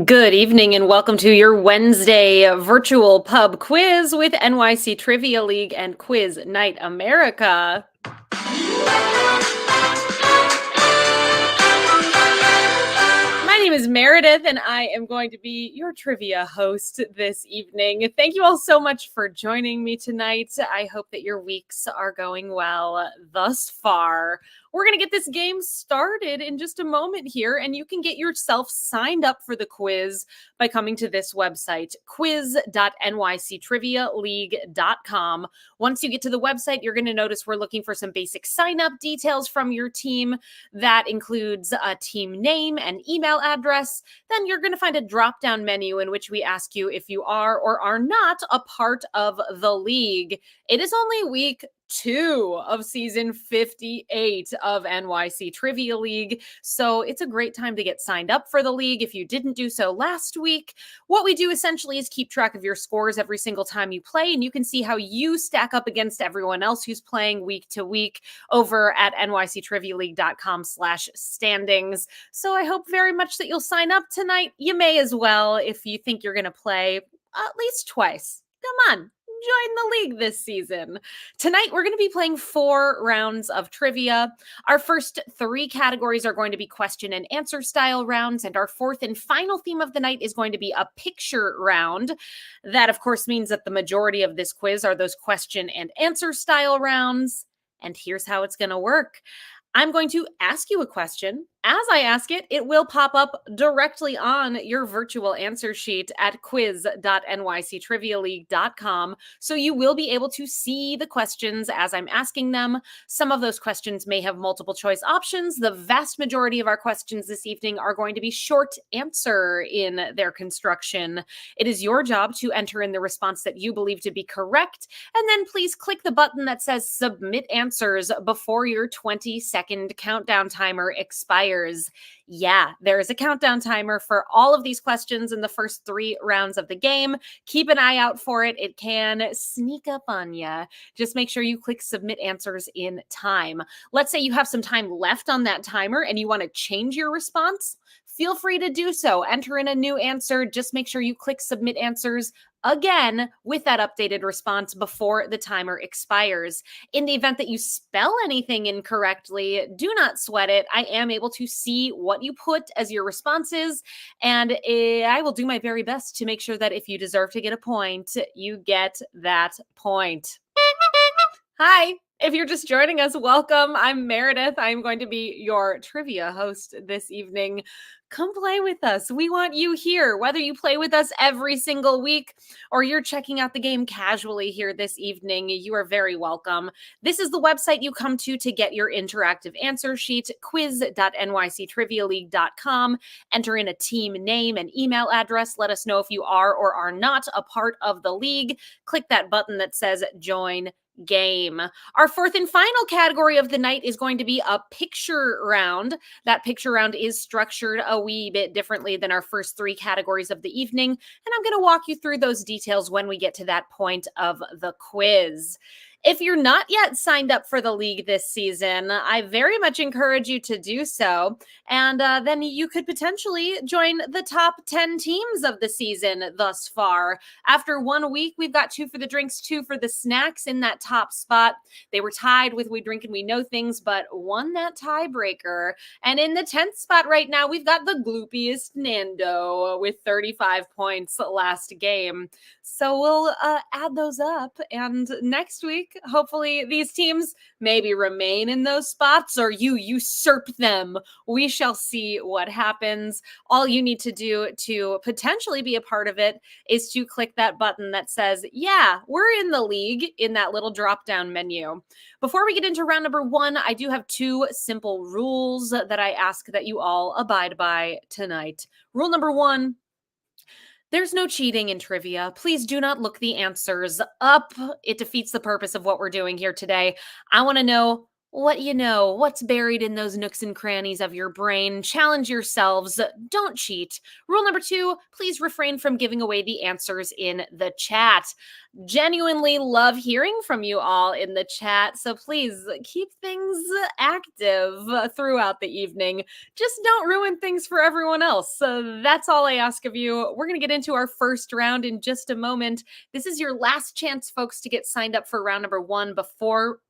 Good evening and welcome to your Wednesday virtual pub quiz with NYC Trivia League and Quiz Night America. My name is Meredith and I am going to be your trivia host this evening. Thank you all so much for joining me tonight. I hope that your weeks are going well thus far. We're going to get this game started in just a moment here, and you can get yourself signed up for the quiz by coming to this website, quiz.nyctrivialeague.com. Once you get to the website, you're going to notice we're looking for some basic sign-up details from your team. That includes a team name and email address. Then you're going to find a drop-down menu in which we ask you if you are or are not a part of the league. It is only week 2 of season 58 of NYC Trivia League. So it's a great time to get signed up for the league if you didn't do so last week. What we do essentially is keep track of your scores every single time you play, and you can see how you stack up against everyone else who's playing week to week over at nyctrivialeague.com/standings. So I hope very much that you'll sign up tonight. You may as well if you think you're going to play at least twice. Come on. Join the league this season. Tonight, we're going to be playing 4 rounds of trivia. Our first 3 categories are going to be question and answer style rounds, and our fourth and final theme of the night is going to be a picture round. That, of course, means that the majority of this quiz are those question and answer style rounds. And here's how it's going to work. I'm going to ask you a question. As I ask it, it will pop up directly on your virtual answer sheet at quiz.nyctrivialeague.com. So you will be able to see the questions as I'm asking them. Some of those questions may have multiple choice options. The vast majority of our questions this evening are going to be short answer in their construction. It is your job to enter in the response that you believe to be correct, and then please click the button that says submit answers before your 20-second countdown timer expires. Yeah, there is a countdown timer for all of these questions in the first 3 rounds of the game. Keep an eye out for it. It can sneak up on you. Just make sure you click submit answers in time. Let's say you have some time left on that timer and you want to change your response. Feel free to do so. Enter in a new answer. Just make sure you click submit answers again with that updated response before the timer expires. In the event that you spell anything incorrectly, do not sweat it. I am able to see what you put as your responses, and I will do my very best to make sure that if you deserve to get a point, you get that point. Hi. If you're just joining us, welcome. I'm Meredith. I'm going to be your trivia host this evening. Come play with us. We want you here, whether you play with us every single week or you're checking out the game casually here this evening. You are very welcome. This is the website you come to get your interactive answer sheet, quiz.nyctrivialeague.com. Enter in a team name and email address. Let us know if you are or are not a part of the league. Click that button that says join game. Our fourth and final category of the night is going to be a picture round. That picture round is structured a wee bit differently than our first 3 categories of the evening, and I'm going to walk you through those details when we get to that point of the quiz. If you're not yet signed up for the league this season, I very much encourage you to do so. And then you could potentially join the top 10 teams of the season thus far. After 1 week, we've got 2 for the drinks, 2 for the snacks in that top spot. They were tied with We Drink and We Know Things, but won that tiebreaker. And in the 10th spot right now, we've got the gloopiest Nando with 35 points last game. So we'll add those up. And next week, hopefully these teams maybe remain in those spots or you usurp them. We shall see what happens. All you need to do to potentially be a part of it is to click that button that says, yeah, we're in the league, in that little drop-down menu. Before we get into round number 1, I do have 2 simple rules that I ask that you all abide by tonight. Rule number 1. There's no cheating in trivia. Please do not look the answers up. It defeats the purpose of what we're doing here today. I want to know what you know, what's buried in those nooks and crannies of your brain. Challenge yourselves. Don't cheat. Rule number 2, please refrain from giving away the answers in the chat. Genuinely love hearing from you all in the chat, so please keep things active throughout the evening. Just don't ruin things for everyone else. So that's all I ask of you. We're going to get into our first round in just a moment. This is your last chance, folks, to get signed up for round number 1 for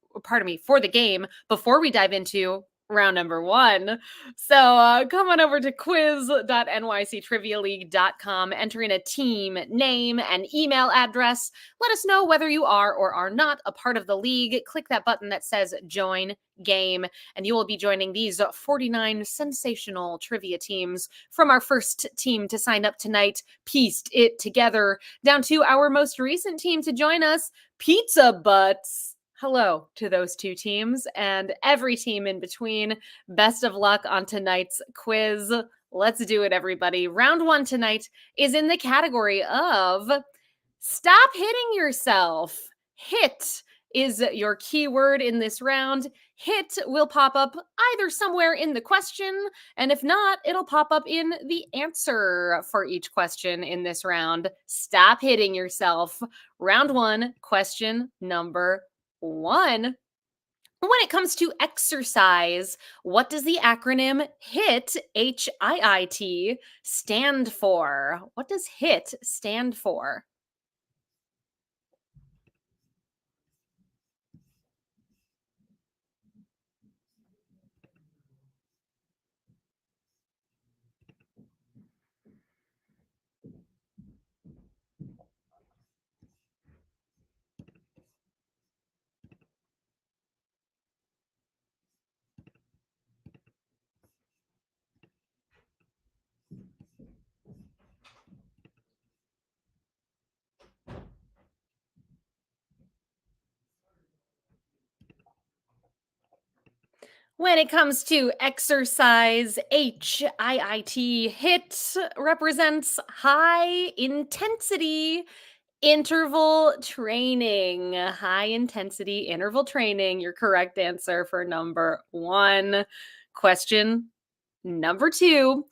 the game before we dive into round number 1. So come on over to quiz.nyctrivialeague.com, enter in a team name and email address. Let us know whether you are or are not a part of the league. Click that button that says join game, and you will be joining these 49 sensational trivia teams, from our first team to sign up tonight, pieced it together, down to our most recent team to join us, Pizza Butts. Hello to those 2 teams and every team in between. Best of luck on tonight's quiz. Let's do it, everybody. Round 1 tonight is in the category of stop hitting yourself. Hit is your keyword in this round. Hit will pop up either somewhere in the question, and if not, it'll pop up in the answer for each question in this round. Stop hitting yourself. Round 1, question number 1. When it comes to exercise, what does the acronym HIT, H-I-I-T, stand for? What does HIT stand for? When it comes to exercise, HIIT, HIT represents high intensity interval training. High intensity interval training, your correct answer for number 1. Question number 2.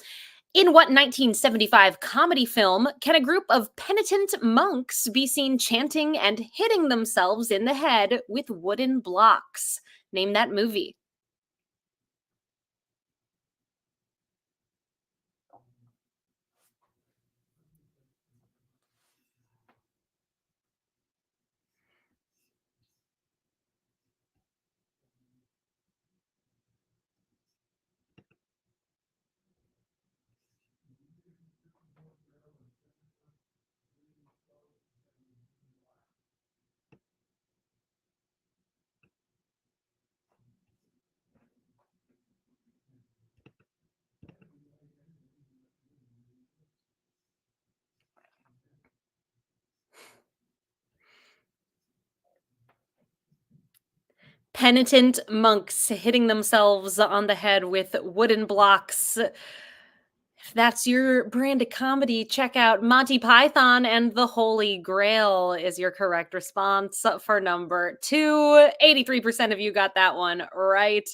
In what 1975 comedy film can a group of penitent monks be seen chanting and hitting themselves in the head with wooden blocks? Name that movie. Penitent monks hitting themselves on the head with wooden blocks. If that's your brand of comedy, check out Monty Python and the Holy Grail is your correct response for number 2. 83% of you got that one right.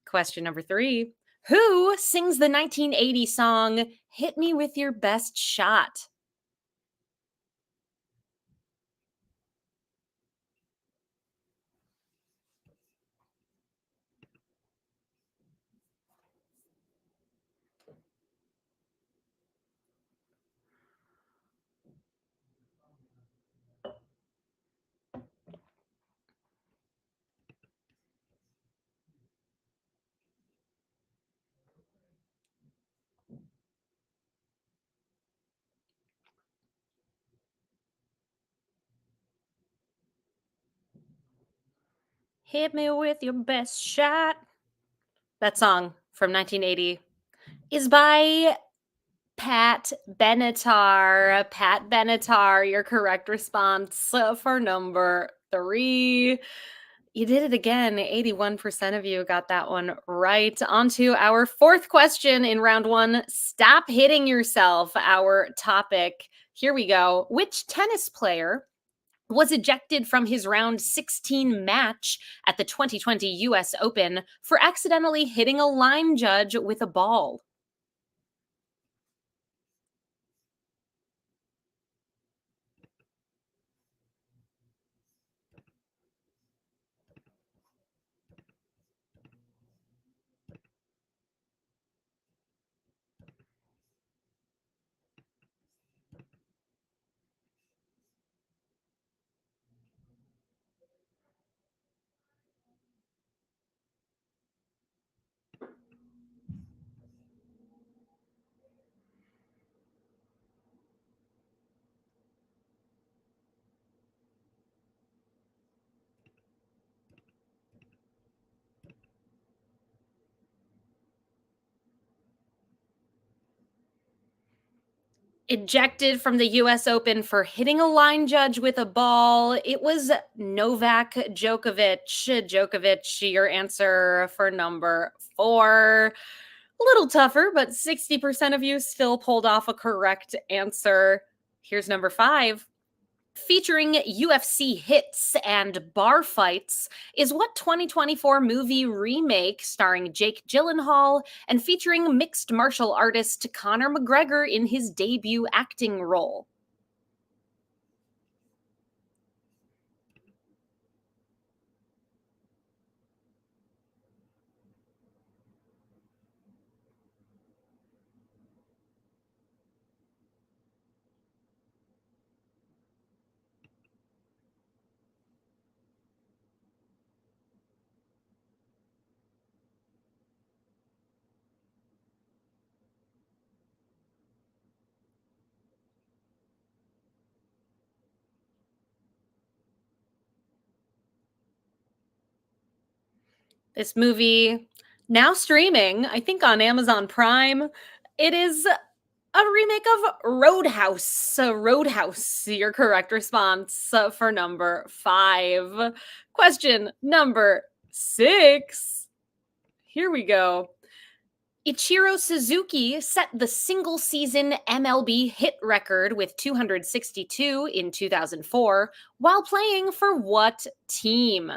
Question number 3. Who sings the 1980 song Hit Me With Your Best Shot? Hit me with your best shot. That song from 1980 is by Pat Benatar. Pat Benatar, your correct response for number 3. You did it again. 81% of you got that one right. On to our 4th question in round 1. Stop hitting yourself, our topic. Here we go. Which tennis player was ejected from his round 16 match at the 2020 US Open for accidentally hitting a line judge with a ball? Ejected from the US Open for hitting a line judge with a ball. It was Novak Djokovic. Djokovic, your answer for number 4. A little tougher, but 60% of you still pulled off a correct answer. Here's number 5. Featuring UFC hits and bar fights is what 2024 movie remake starring Jake Gyllenhaal and featuring mixed martial artist Conor McGregor in his debut acting role? This movie, now streaming, I think on Amazon Prime, it is a remake of Roadhouse. So Roadhouse, your correct response for number 5. Question number 6. Here we go. Ichiro Suzuki set the single season MLB hit record with 262 in 2004 while playing for what team?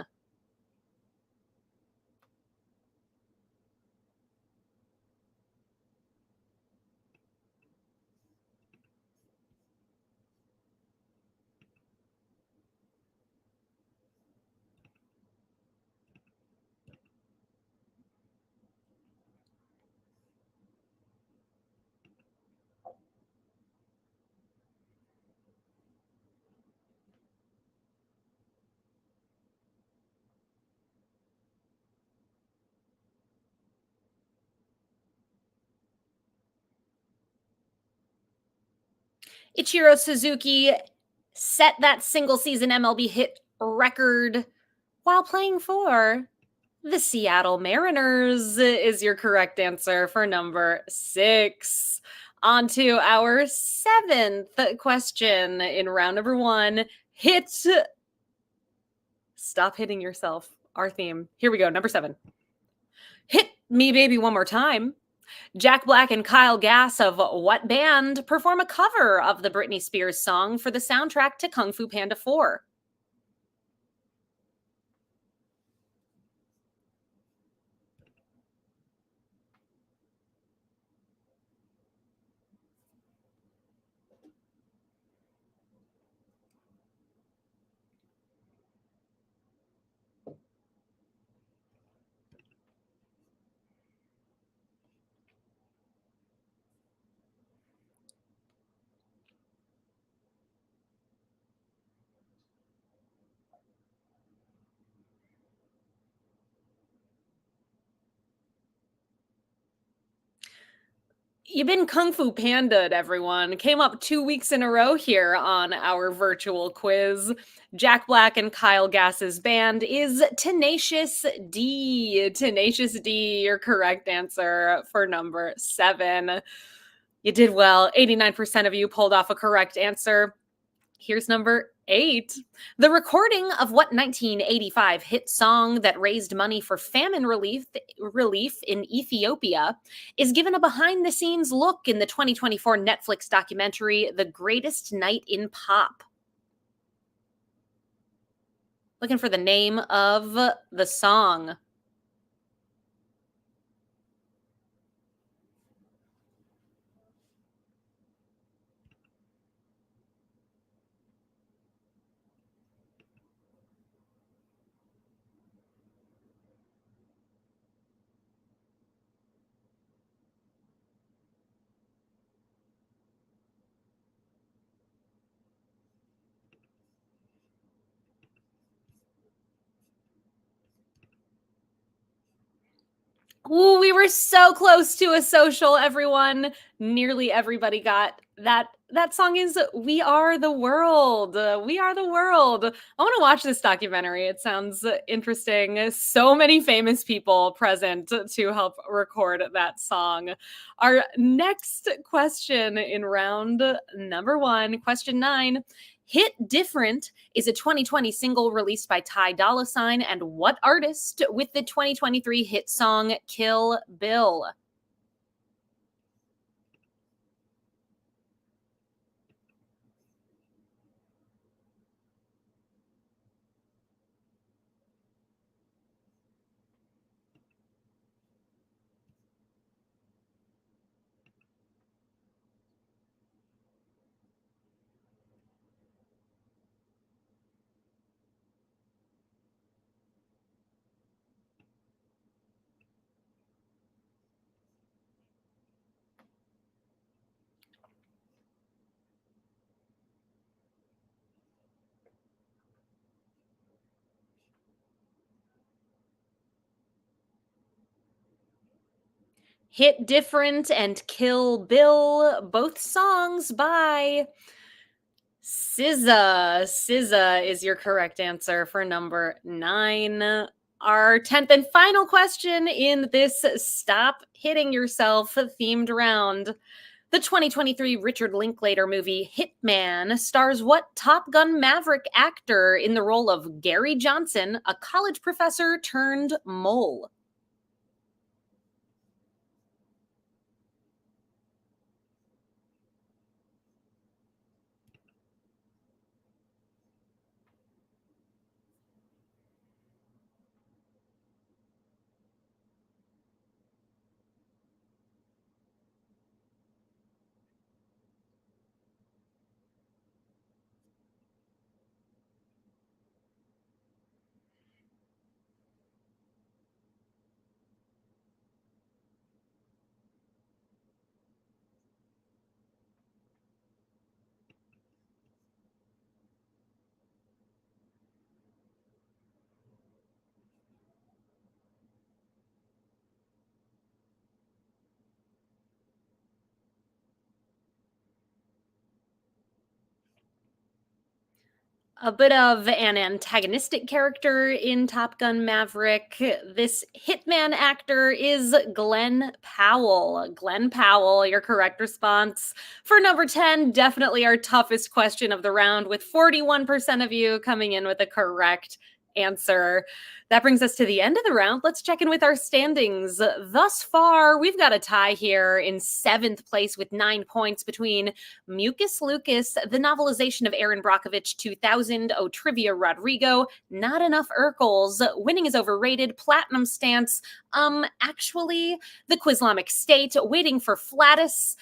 Ichiro Suzuki set that single season MLB hit record while playing for the Seattle Mariners is your correct answer for number 6. On to our 7th question in round number 1. Stop hitting yourself. Our theme. Here we go. Number 7. Hit Me Baby One More Time. Jack Black and Kyle Gass of what band perform a cover of the Britney Spears song for the soundtrack to Kung Fu Panda 4? You've been Kung Fu Panda'd, everyone. Came up 2 weeks in a row here on our virtual quiz. Jack Black and Kyle Gass's band is Tenacious D. Tenacious D, your correct answer for number 7. You did well. 89% of you pulled off a correct answer. Here's number 8. The recording of what 1985 hit song that raised money for famine relief in Ethiopia is given a behind-the-scenes look in the 2024 Netflix documentary The Greatest Night in Pop. Looking for the name of the song. Ooh, we were so close to a social, everyone. Nearly everybody got that. That song is We Are the World. We Are the World. I want to watch this documentary. It sounds interesting. So many famous people present to help record that song. Our next question in round number 1, question 9. Hit Different is a 2020 single released by Ty Dolla $ign and what artist with the 2023 hit song Kill Bill? Hit Different and Kill Bill, both songs by SZA. SZA is your correct answer for number 9. Our 10th and final question in this Stop Hitting Yourself themed round. The 2023 Richard Linklater movie Hitman stars what Top Gun Maverick actor in the role of Gary Johnson, a college professor turned mole? A bit of an antagonistic character in Top Gun Maverick. This hitman actor is Glenn Powell. Glenn Powell, your correct response for number 10. Definitely our toughest question of the round, with 41% of you coming in with a correct answer. That brings us to the end of the round. Let's check in with our standings. Thus far, we've got a tie here in 7th place with 9 points between Mucus Lucas, the novelization of Aaron Brockovich 2000, Oh Trivia Rodrigo, Not Enough Urkels, Winning is Overrated, Platinum Stance, actually, The Quizlamic State, Waiting for Flatus,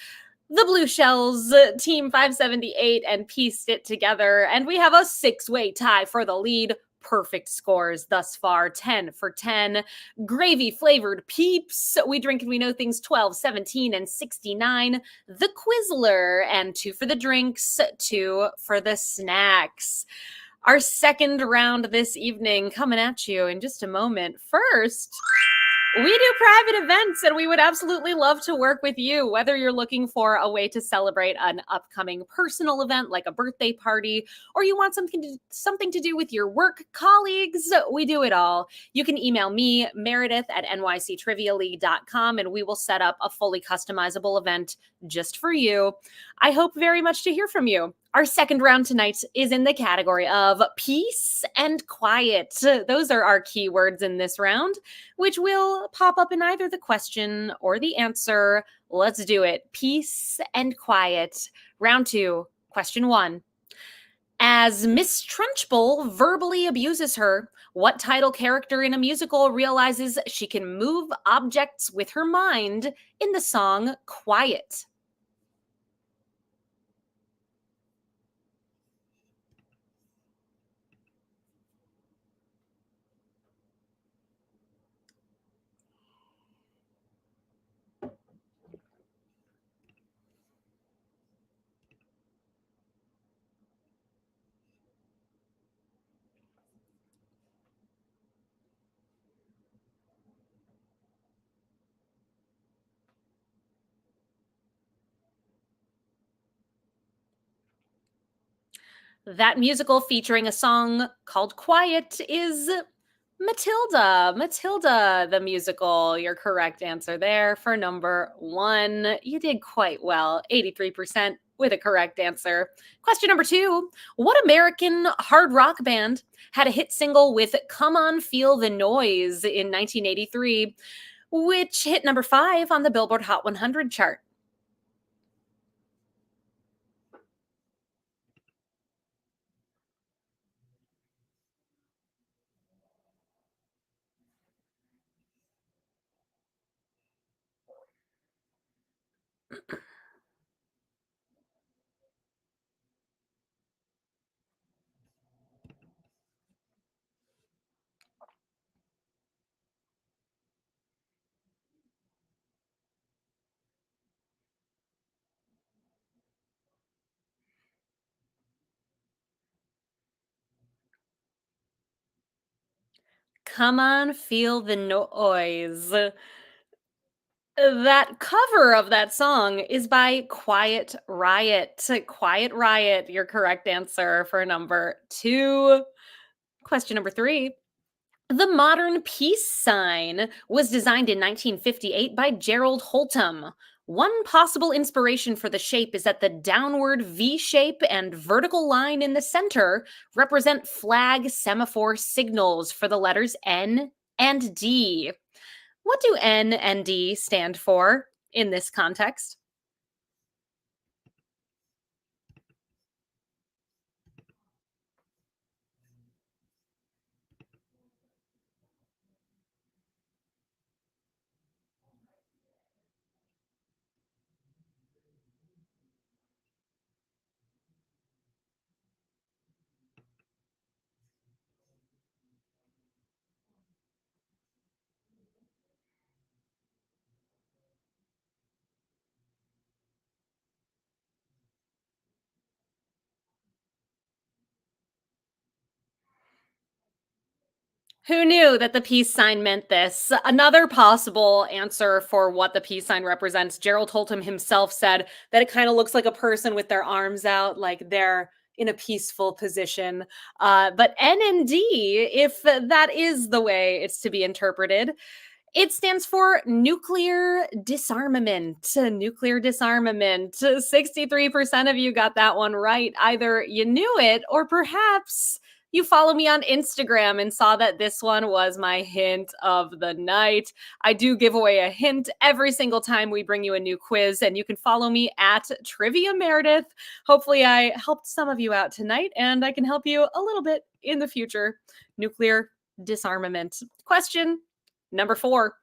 the Blue Shells, Team 578, and Pieced It Together. And we have a 6-way tie for the lead. Perfect scores thus far, 10 for 10. Gravy flavored peeps, We Drink and We Know Things 12, 17, and 69. The Quizler, and 2 for the drinks, 2 for the snacks. Our second round this evening coming at you in just a moment. First, we do private events, and we would absolutely love to work with you, whether you're looking for a way to celebrate an upcoming personal event like a birthday party, or you want something to do with your work colleagues. We do it all. You can email me, Meredith at nyctrivialeague.com, and we will set up a fully customizable event just for you. I hope very much to hear from you. Our second round tonight is in the category of peace and quiet. Those are our keywords in this round, which will pop up in either the question or the answer. Let's do it. Peace and quiet. Round 2, question 1. As Miss Trunchbull verbally abuses her, what title character in a musical realizes she can move objects with her mind in the song Quiet? That musical featuring a song called Quiet is Matilda. Matilda, the musical. Your correct answer there for number one. You did quite well, 83% with a correct answer. Question number two. What American hard rock band had a hit single with Come On Feel the Noise in 1983, which hit number five on the Billboard Hot 100 chart? Come On Feel the Noise. That cover of that song is by Quiet Riot. Quiet Riot, your correct answer for number two. Question number three. The modern peace sign was designed in 1958 by Gerald Holtham. One possible inspiration for the shape is that the downward V shape and vertical line in the center represent flag semaphore signals for the letters N and D. What do N and D stand for in this context? Who knew that the peace sign meant this? Another possible answer for what the peace sign represents, Gerald Holtham himself said that it kind of looks like a person with their arms out, like they're in a peaceful position. But NND, if that is the way it's to be interpreted, it stands for nuclear disarmament. Nuclear disarmament. 63% of you got that one right. Either you knew it or perhaps you follow me on Instagram and saw that this one was my hint of the night. I do give away a hint every single time we bring you a new quiz, and you can follow me at Trivia Meredith. Hopefully, I helped some of you out tonight, and I can help you a little bit in the future. Nuclear disarmament. Question number four.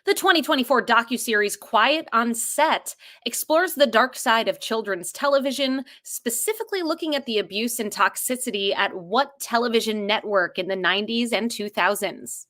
The 2024 docuseries Quiet on Set explores the dark side of children's television, specifically looking at the abuse and toxicity at what television network in the 90s and 2000s?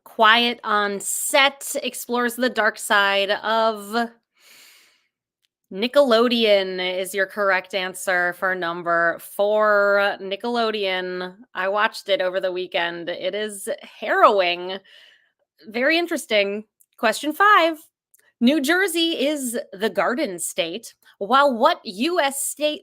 Quiet on Set explores the dark side of Nickelodeon is your correct answer for number four. Nickelodeon. I watched it over the weekend. It is harrowing. Very interesting. Question 5. New Jersey is the Garden State, while what US state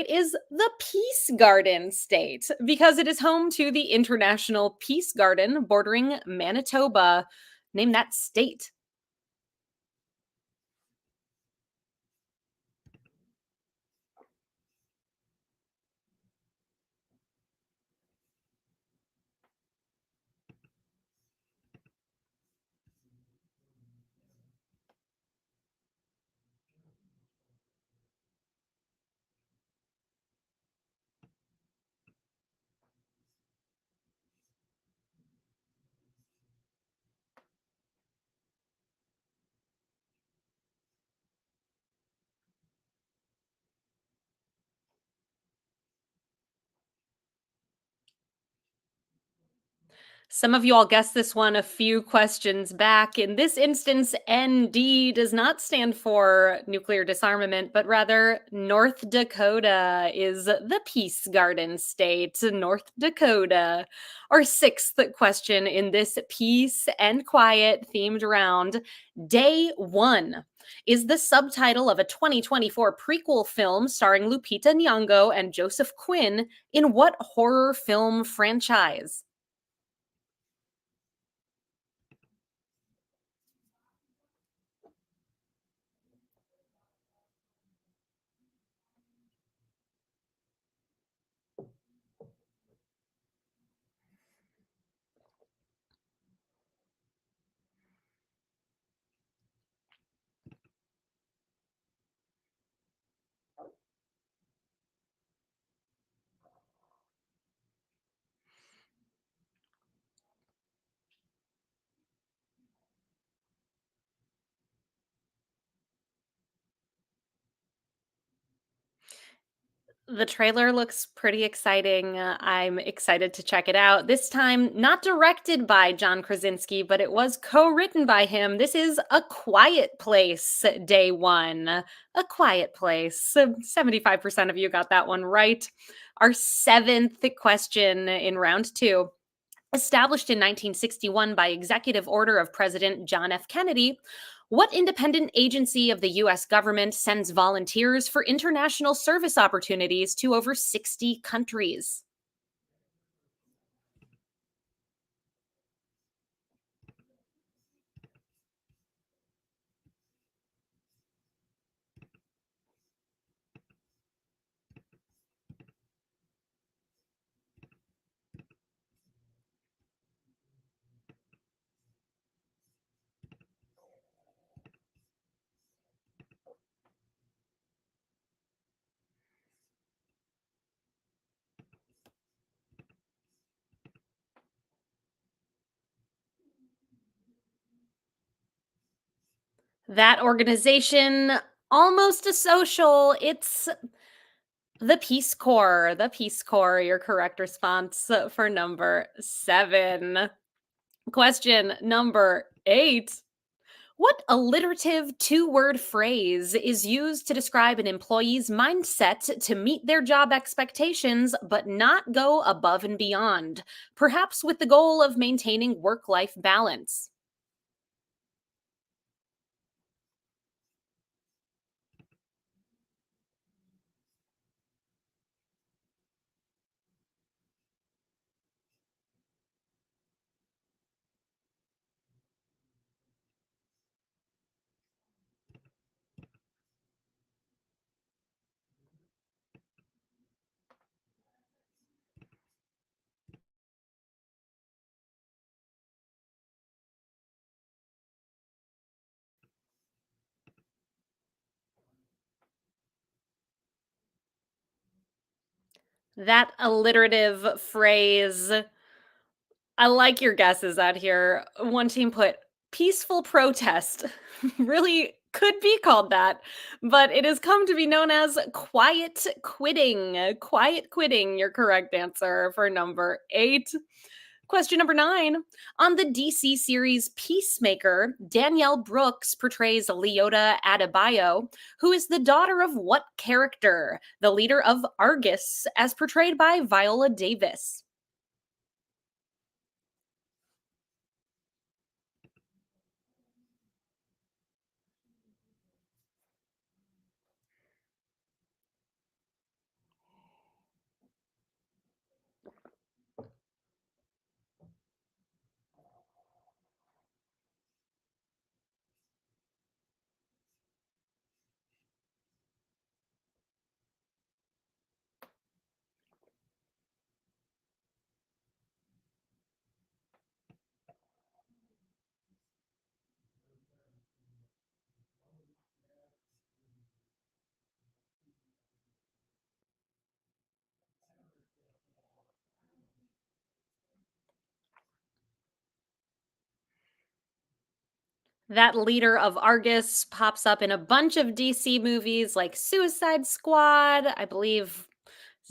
is the Peace Garden State because it is home to the International Peace Garden bordering Manitoba. Name that state. Some of you all guessed this one a few questions back. In this instance, ND does not stand for nuclear disarmament, but rather North Dakota is the Peace Garden State, North Dakota. Our sixth question in this peace and quiet themed round, Day One, is the subtitle of a 2024 prequel film starring Lupita Nyong'o and Joseph Quinn in what horror film franchise? The trailer looks pretty exciting. I'm excited to check it out. This time, not directed by John Krasinski, but it was co written by him. This is A Quiet Place, Day One. A Quiet Place. 75% of you got that one right. Our seventh question in round two. Established in 1961 by executive order of President John F. Kennedy, what independent agency of the US government sends volunteers for international service opportunities to over 60 countries? That organization, almost a social, it's the Peace Corps. The Peace Corps, your correct response for number 7. Question number 8. What alliterative two-word phrase is used to describe an employee's mindset to meet their job expectations but not go above and beyond, perhaps with the goal of maintaining work-life balance? That alliterative phrase, I like your guesses out here. One team put peaceful protest. Really could be called that, but it has come to be known as quiet quitting. Quiet quitting, your correct answer for number 8. Question number 9. On the DC series Peacemaker, Danielle Brooks portrays Leota Adebayo, who is the daughter of what character? The leader of Argus, as portrayed by Viola Davis. That leader of Argus pops up in a bunch of DC movies like Suicide Squad, I believe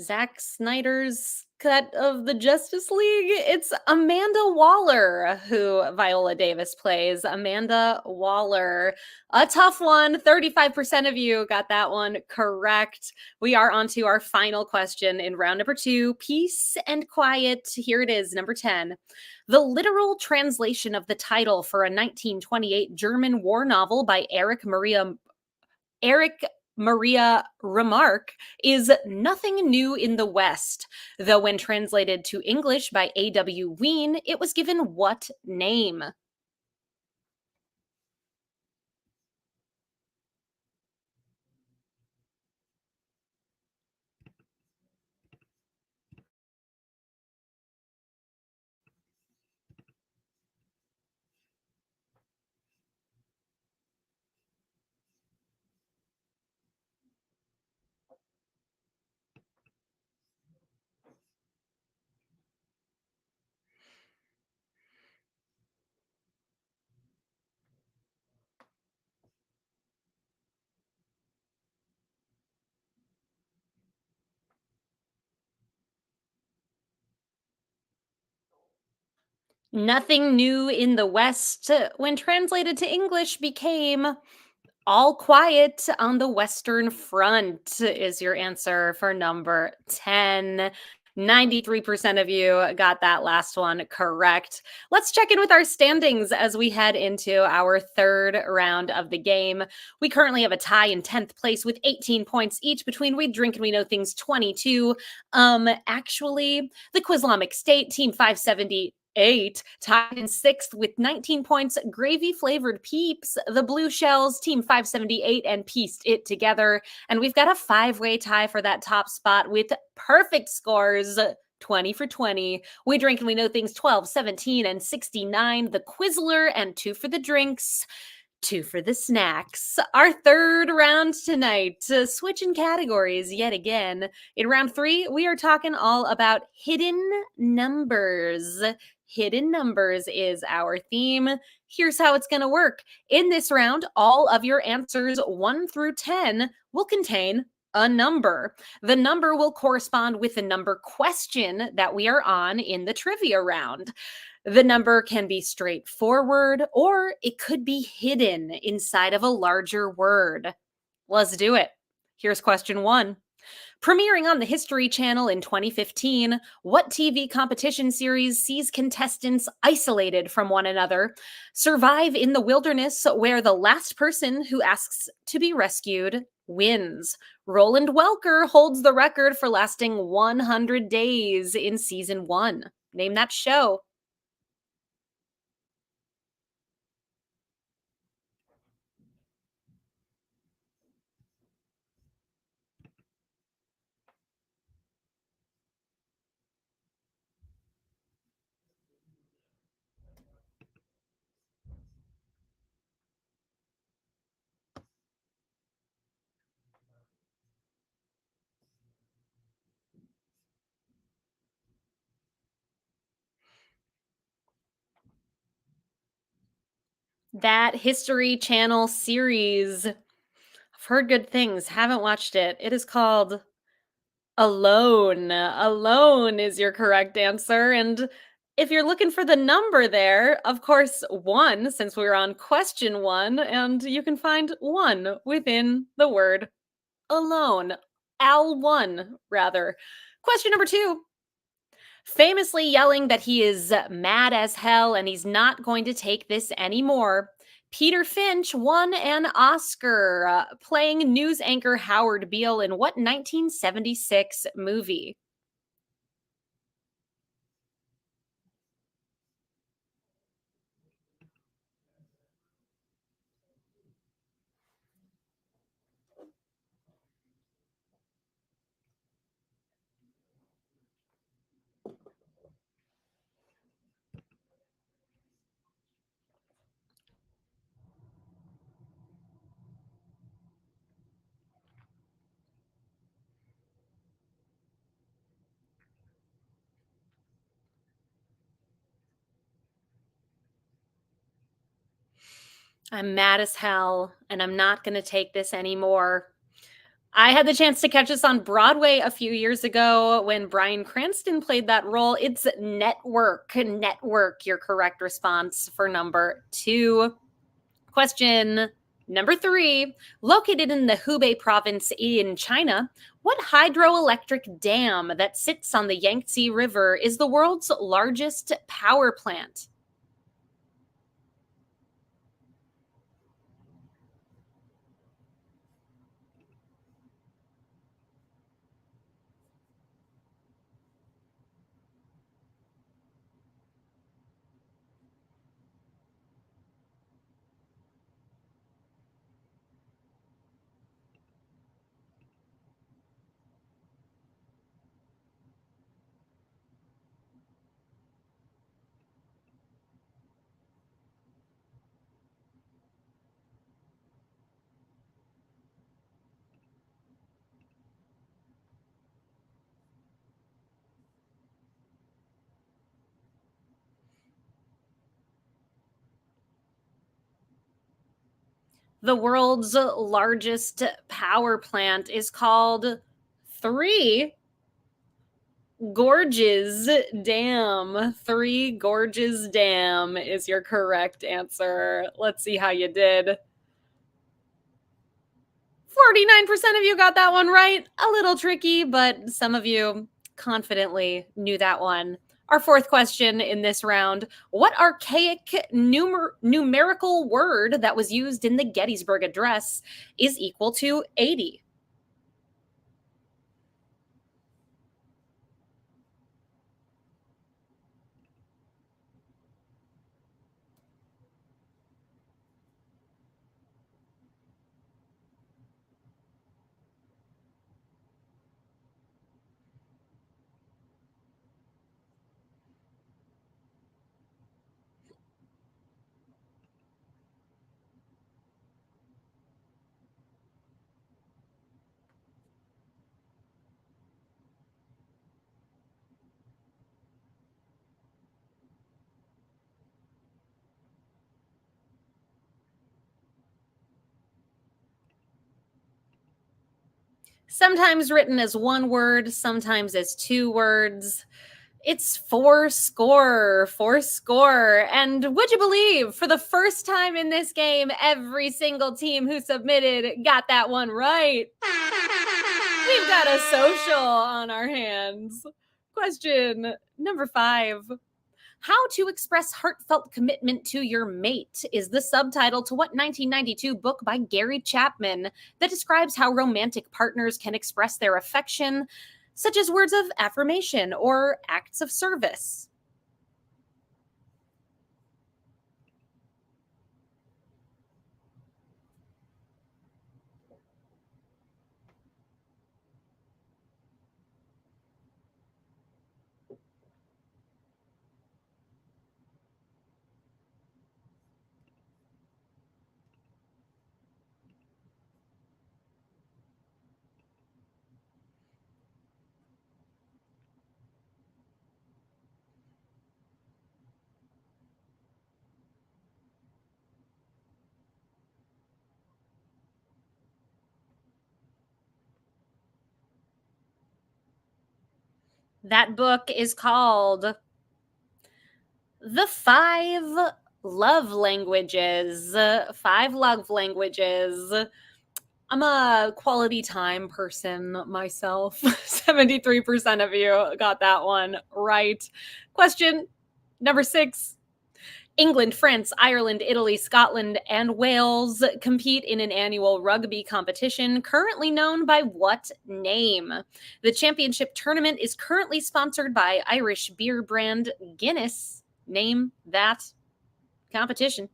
Zack Snyder's cut of the Justice League. It's Amanda Waller who Viola Davis plays. Amanda Waller. A tough one. 35% of you got that one correct. We are on to our final question in round number 2. Peace and quiet. Here it is, number 10. The literal translation of the title for a 1928 German war novel by Erich Maria Remarque is Nothing New in the West, though when translated to English by A.W. Ween, it was given what name? Nothing New in the West, when translated to English, became All Quiet on the Western Front is your answer for number 10. 93% of you got that last one correct. Let's check in with our standings as we head into our third round of the game. We currently have a tie in 10th place with 18 points each between We Drink and We Know Things 22. Actually, the Quizlamic State, Team 578, tied in 6th with 19 points. Gravy Flavored Peeps, the Blue Shells, Team 578, and pieced it together. And we've got a 5-way tie for that top spot with perfect scores. 20 for 20. We Drink and We Know Things 12, 17, and 69. The Quizler and 2 for the drinks. 2 for the snacks. Our third round tonight, switching categories yet again. In round 3, we are talking all about hidden numbers. Hidden numbers is our theme. Here's how it's going to work. In this round, all of your answers 1 through 10 will contain a number. The number will correspond with the number question that we are on in the trivia round. The number can be straightforward or it could be hidden inside of a larger word. Let's do it. Here's question 1. Premiering on the History Channel in 2015, what TV competition series sees contestants isolated from one another, survive in the wilderness where the last person who asks to be rescued wins? Roland Welker holds the record for lasting 100 days in season 1. Name that show. That History Channel series. I've heard good things, haven't watched it. It is called Alone. Alone is your correct answer. And if you're looking for the number there, of course, 1, since we were on question 1, and you can find 1 within the word alone. Al1, rather. Question number 2. Famously yelling that he is mad as hell and he's not going to take this anymore, Peter Finch won an Oscar playing news anchor Howard Beale in what 1976 movie? I'm mad as hell, and I'm not going to take this anymore. I had the chance to catch this on Broadway a few years ago when Bryan Cranston played that role. It's network. Network, your correct response for number two. Question number three. Located in the Hubei province in China, what hydroelectric dam that sits on the Yangtze River is the world's largest power plant? The world's largest power plant is called Three Gorges Dam. Three Gorges Dam is your correct answer. Let's see how you did. 49% of you got that one right. A little tricky, but some of you confidently knew that one. Our fourth question in this round. What archaic numerical word that was used in the Gettysburg Address is equal to 80? Sometimes written as one word, sometimes as two words. It's four score, four score. And would you believe, for the first time in this game, every single team who submitted got that one right. We've got a social on our hands. Question number five. How to Express Heartfelt Commitment to Your Mate is the subtitle to what 1992 book by Gary Chapman that describes how romantic partners can express their affection, such as words of affirmation or acts of service? That book is called The Love Languages. Five Love Languages. I'm a quality time person myself. 73% of you got that one right. Question number six. England, France, Ireland, Italy, Scotland, and Wales compete in an annual rugby competition currently known by what name? The championship tournament is currently sponsored by Irish beer brand Guinness. Name that competition.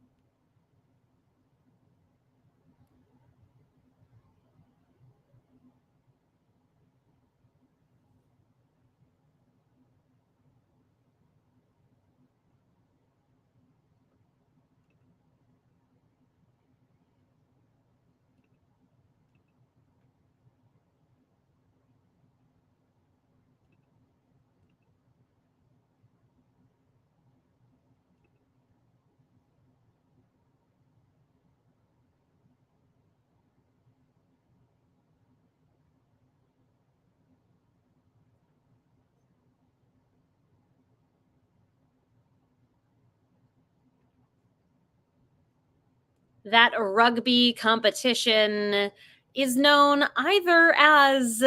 That rugby competition is known either as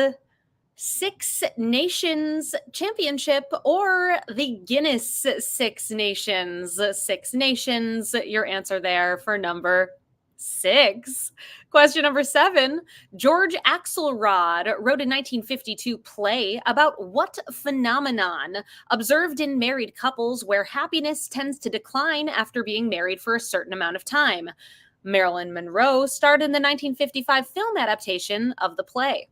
Six Nations Championship or the Guinness Six Nations. Six Nations, your answer there for number six. Question number seven. George Axelrod wrote a 1952 play about what phenomenon observed in married couples where happiness tends to decline after being married for a certain amount of time. Marilyn Monroe starred in the 1955 film adaptation of the play.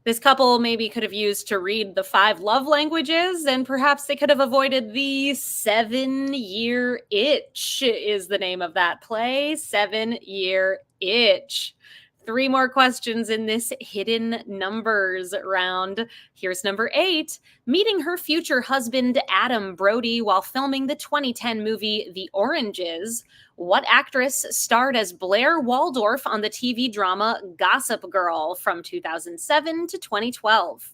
This couple maybe could have used to read the five love languages, and perhaps they could have avoided the 7-Year Itch, is the name of that play. 7-Year Itch. Three more questions in this hidden numbers round. Here's number eight. Meeting her future husband, Adam Brody, while filming the 2010 movie The Oranges, what actress starred as Blair Waldorf on the TV drama Gossip Girl from 2007 to 2012?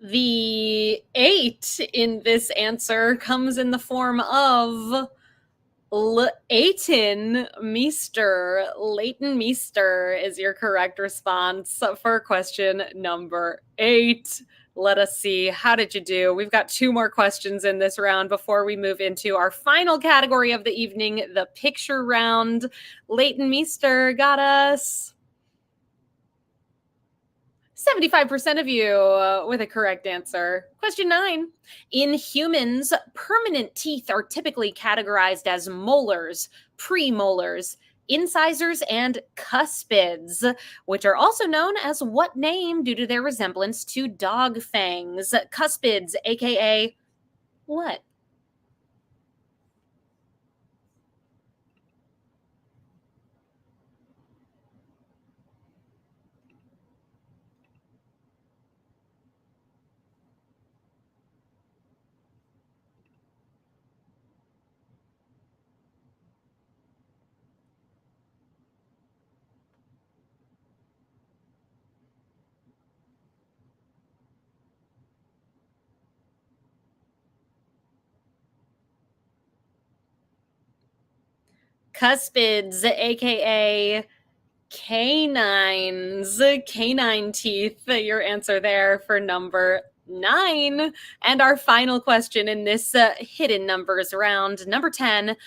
The eight in this answer comes in the form of Leighton Meester. Leighton Meester is your correct response for question number eight. Let us see. How did you do? We've got two more questions in this round before we move into our final category of the evening, the picture round. Leighton Meester got us 75% of you with a correct answer. Question nine. In humans, permanent teeth are typically categorized as molars, premolars, incisors, and cuspids, which are also known as what name due to their resemblance to dog fangs? Cuspids, aka what? Cuspids, aka canines, canine teeth. Your answer there for number nine. And our final question in this hidden numbers round, number 10.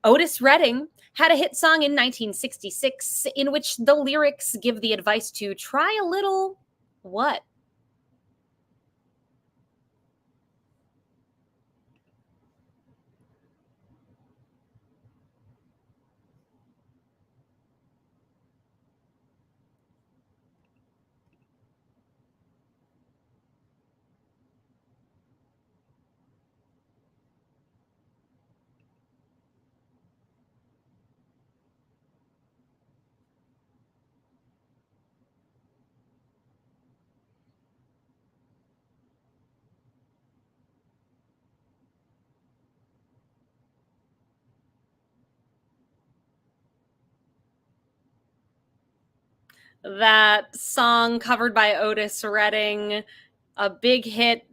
Otis Redding had a hit song in 1966 in which the lyrics give the advice to try a little what? That song covered by Otis Redding, a big hit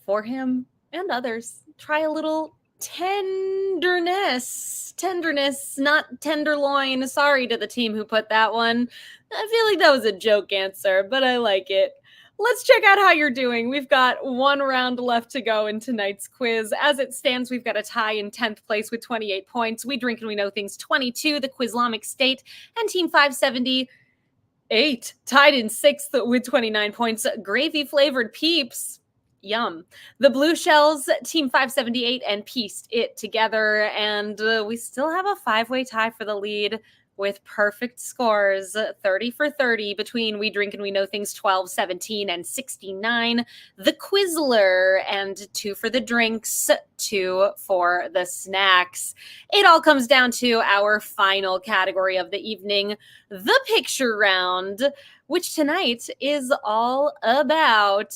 for him and others. Try a little tenderness. Tenderness, not tenderloin. Sorry to the team who put that one. I feel like that was a joke answer, but I like it. Let's check out how you're doing. We've got one round left to go in tonight's quiz. As it stands, we've got a tie in 10th place with 28 points. We Drink and We Know Things 22, the Quizlamic State, and Team 578 tied in 6th with 29 points. Gravy flavored peeps. Yum. The Blue Shells, Team 578, and pieced it together. And we still have a 5-way tie for the lead with perfect scores 30 for 30 between We Drink and We Know Things 12, 17, and 69. The Quizler, and 2 for the drinks, 2 for the snacks. It all comes down to our final category of the evening, the picture round, which tonight is all about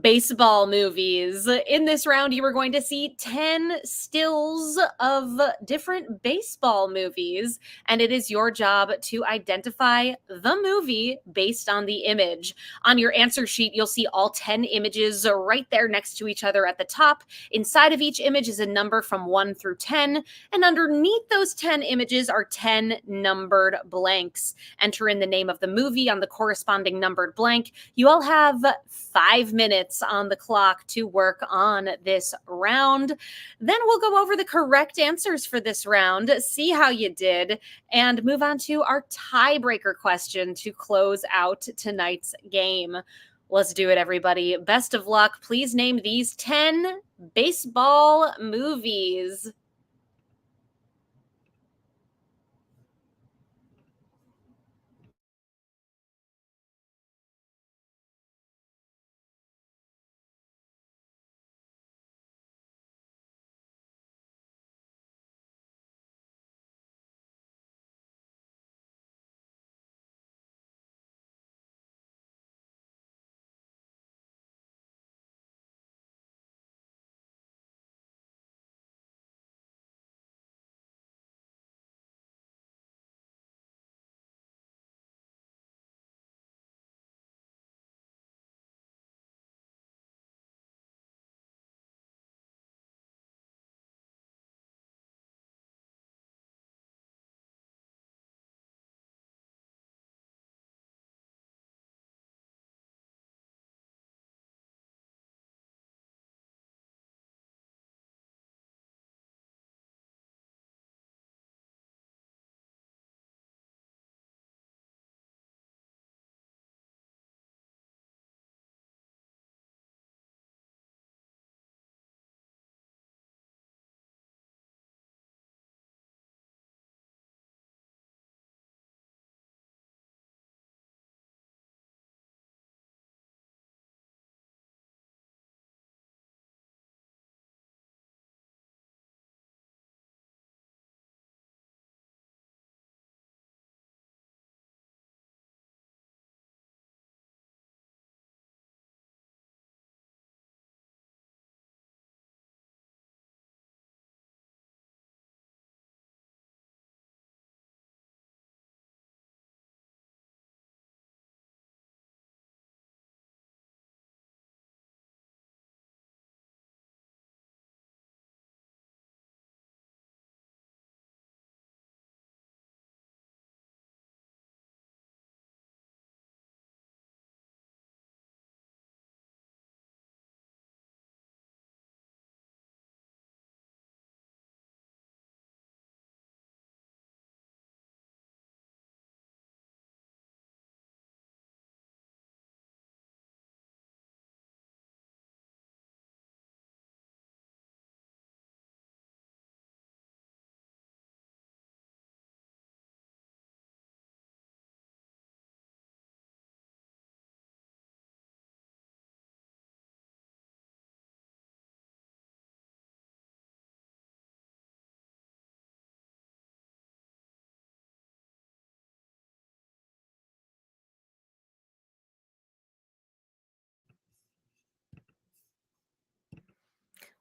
baseball movies. In this round, you are going to see 10 stills of different baseball movies, and it is your job to identify the movie based on the image. On your answer sheet, you'll see all 10 images right there next to each other at the top. Inside of each image is a number from 1 through 10, and underneath those 10 images are 10 numbered blanks. Enter in the name of the movie on the corresponding numbered blank. You all have 5 minutes on the clock to work on this round. Then we'll go over the correct answers for this round, see how you did, and move on to our tiebreaker question to close out tonight's game. Let's do it, everybody. Best of luck. Please name these 10 baseball movies.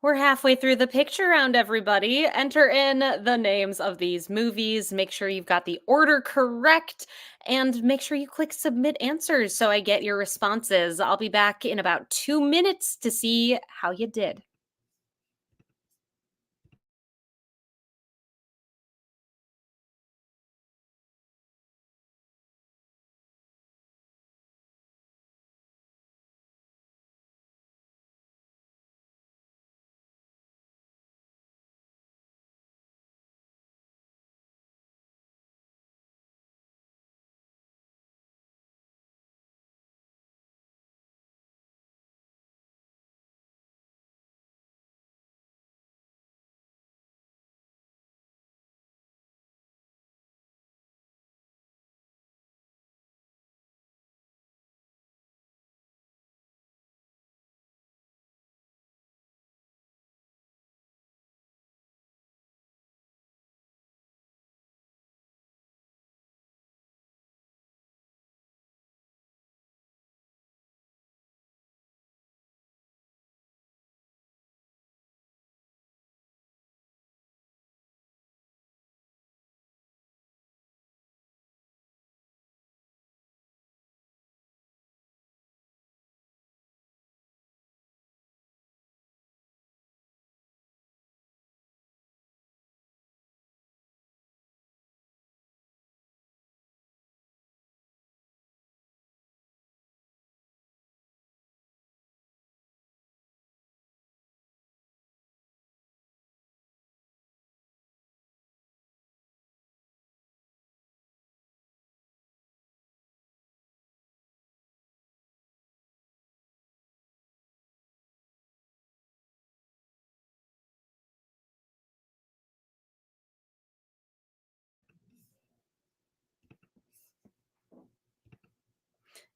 We're halfway through the picture round, everybody. Enter in the names of these movies. Make sure you've got the order correct and make sure you click submit answers so I get your responses. I'll be back in about 2 minutes to see how you did.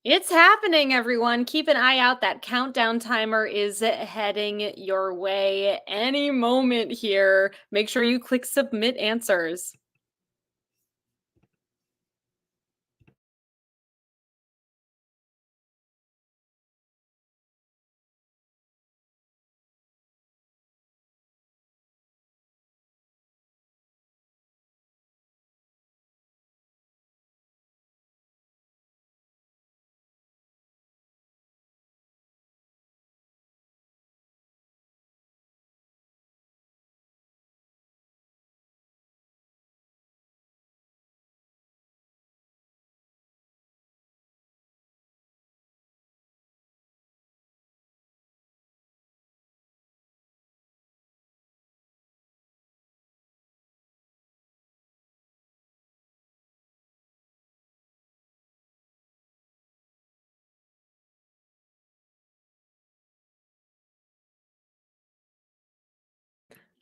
It's happening, everyone. Keep an eye out. That countdown timer is heading your way any moment here. Make sure you click submit answers.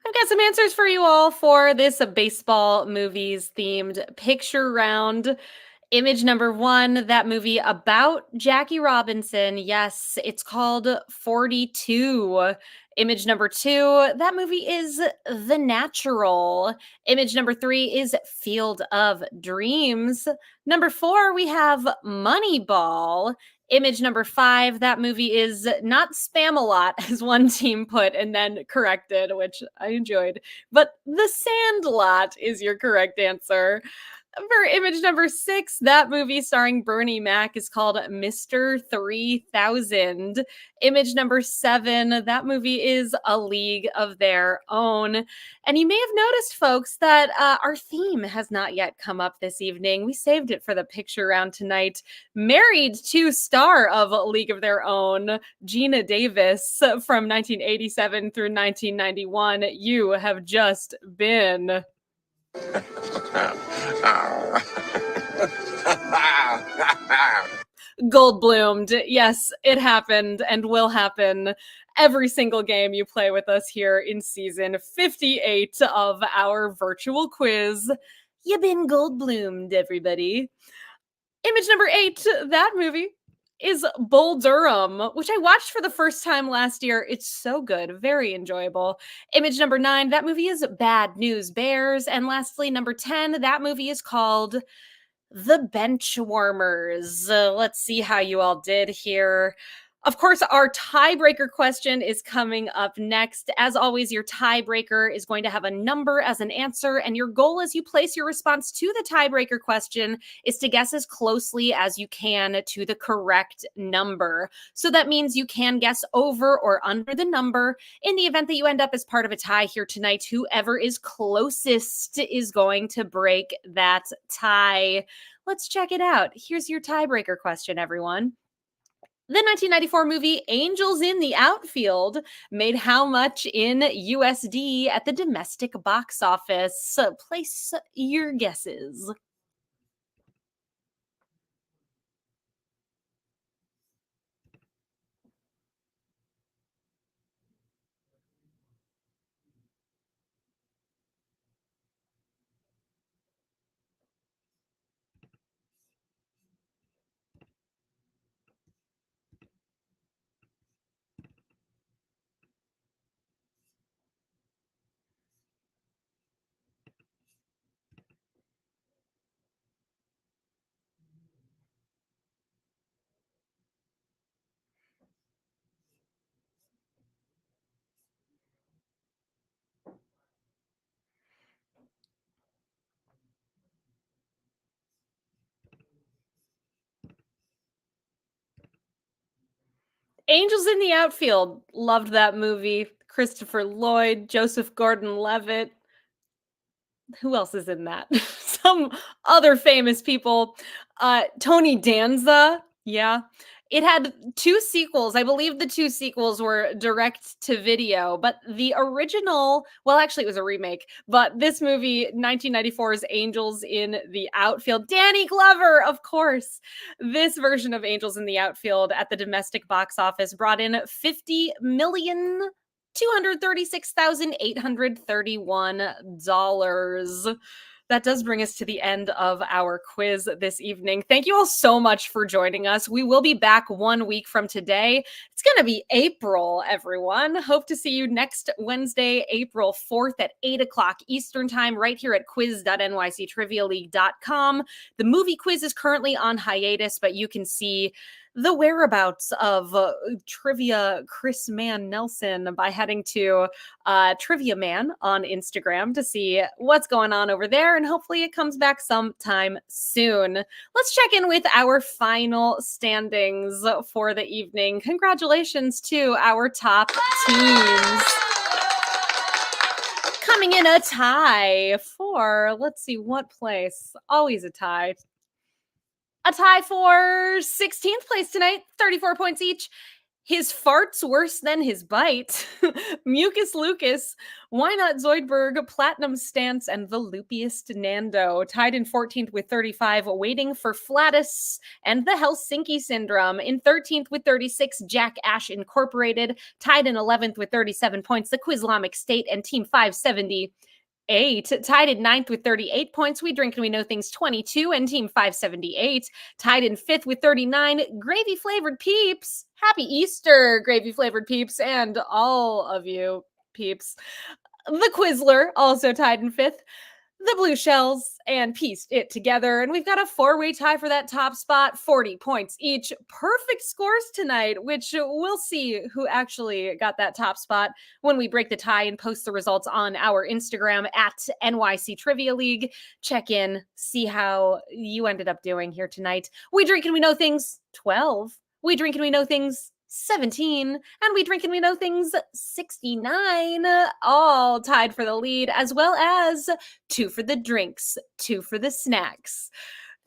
I've got some answers for you all for this baseball movies themed picture round. Image number one, that movie about Jackie Robinson. Yes, it's called 42. Image number two, that movie is The Natural. Image number three is Field of Dreams. Number four, we have Moneyball. Image number five, that movie is not Spam-A-Lot, as one team put and then corrected, which I enjoyed, but The Sandlot is your correct answer. For image number six, that movie starring Bernie Mac is called Mr. 3000. Image number seven, that movie is A League of Their Own. And you may have noticed, folks, that our theme has not yet come up this evening. We saved it for the picture round tonight. Married to star of A League of Their Own, Gina Davis, from 1987 through 1991. You have just been Goldbloomed. Yes, it happened and will happen every single game you play with us here in season 58 of our virtual quiz. You've been Goldbloomed, everybody. Image number eight, that movie is Bull Durham, which I watched for the first time last year. It's so good, very enjoyable. Image number nine, that movie is Bad News Bears. And lastly, number 10, that movie is called The Benchwarmers. Let's see how you all did here. Of course, our tiebreaker question is coming up next. As always, your tiebreaker is going to have a number as an answer, and your goal as you place your response to the tiebreaker question is to guess as closely as you can to the correct number. So that means you can guess over or under the number. In the event that you end up as part of a tie here tonight, whoever is closest is going to break that tie. Let's check it out. Here's your tiebreaker question, everyone. The 1994 movie Angels in the Outfield made how much in USD at the domestic box office? Place your guesses. Angels in the Outfield. Loved that movie. Christopher Lloyd, Joseph Gordon-Levitt. Who else is in that? Some other famous people. Tony Danza. Yeah. It had two sequels. I believe the two sequels were direct to video, but the original, well, actually, it was a remake. But this movie, 1994's Angels in the Outfield, Danny Glover, of course. This version of Angels in the Outfield at the domestic box office brought in $50,236,831. That does bring us to the end of our quiz this evening. Thank you all so much for joining us. We will be back 1 week from today. It's going to be April, everyone. Hope to see you next Wednesday, April 4th at 8 o'clock Eastern Time, right here at quiz.nyctrivialeague.com. The movie quiz is currently on hiatus, but you can see the whereabouts of Trivia Chris Man Nelson by heading to Trivia Man on Instagram to see what's going on over there, and hopefully it comes back sometime soon. Let's check in with our final standings for the evening. Congratulations to our top teams. Coming in a tie for, let's see, what place? Always a tie. A tie for 16th place tonight, 34 points each. His farts worse than his bite. Mucus Lucas, Why Not Zoidberg, Platinum Stance, and the Loopiest Nando. Tied in 14th with 35, waiting for Flatus and the Helsinki Syndrome. In 13th with 36, Jack Ash Incorporated. Tied in 11th with 37 points, the Quizlamic State and Team 570. Tied in 9th with 38 points, We Drink and We Know Things 22 and Team 578. Tied in 5th with 39, Gravy Flavored Peeps. Happy Easter, Gravy Flavored Peeps, and all of you peeps. The Quizler also tied in 5th. The Blue Shells and pieced it together. And we've got a 4-way tie for that top spot, 40 points each. Perfect scores tonight, which we'll see who actually got that top spot when we break the tie and post the results on our Instagram at NYC Trivia League. Check in, see how you ended up doing here tonight. We Drink and We Know Things 12. We Drink and We Know Things 17, and We Drink and We Know Things 69, all tied for the lead, as well as 2 for the drinks, 2 for the snacks.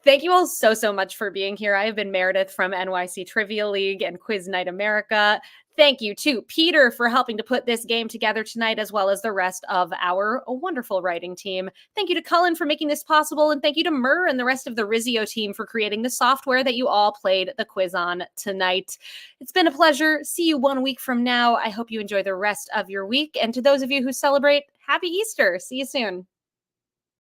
Thank you all so much for being here. I have been Meredith from NYC Trivia League and Quiz Night America. Thank you to Peter for helping to put this game together tonight, as well as the rest of our wonderful writing team. Thank you to Cullen for making this possible, and thank you to Murr and the rest of the Rizzio team for creating the software that you all played the quiz on tonight. It's been a pleasure. See you 1 week from now. I hope you enjoy the rest of your week, and to those of you who celebrate, happy Easter. See you soon.